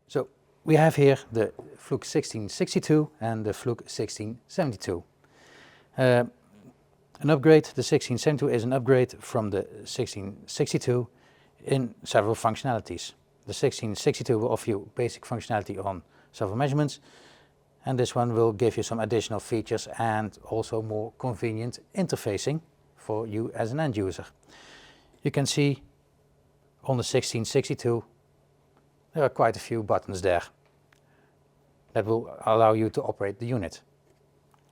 So we have here the Fluke 1662 and the Fluke 1672. An upgrade, the 1672 is an upgrade from the 1662 in several functionalities. The 1662 will offer you basic functionality on several measurements, and this one will give you some additional features and also more convenient interfacing for you as an end user. You can see on the 1662 there are quite a few buttons there that will allow you to operate the unit.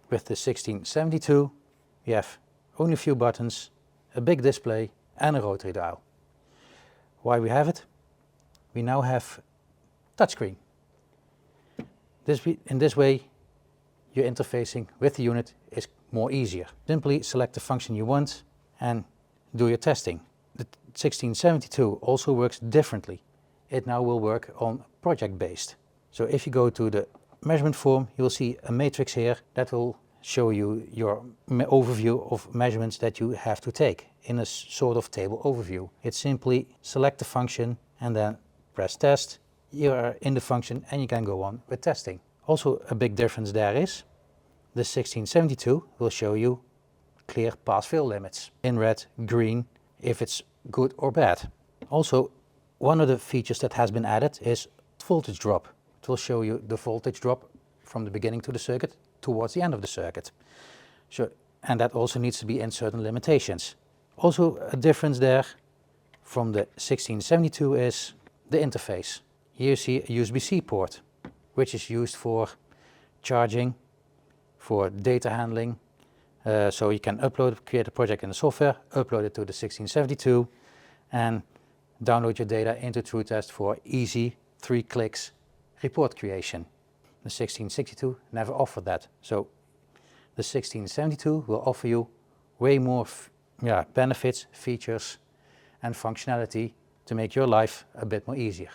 With the 1672 you have only a few buttons, a big display and a rotary dial. Why we have it? We now have touchscreen. In this way your interfacing with the unit is more easier. Simply select the function you want and do your testing. The 1672 also works differently. It now will work on project based. So if you go to the measurement form, you will see a matrix here that will show you your overview of measurements that you have to take in a sort of table overview. It's simply select the function and then press test. You are in the function and you can go on with testing. Also a big difference there is the 1672 will show you clear pass-fail limits in red, green if it's good or bad. Also, one of the features that has been added is voltage drop. It will show you the voltage drop from the beginning to the circuit towards the end of the circuit. And that also needs to be in certain limitations. Also a difference there from the 1672 is the interface. Here you see a USB-C port, which is used for charging, for data handling. So you can create a project in the software, upload it to the 1672 and download your data into TrueTest for easy 3 clicks report creation. The 1662 never offered that. So the 1672 will offer you way more benefits, features and functionality to make your life a bit more easier.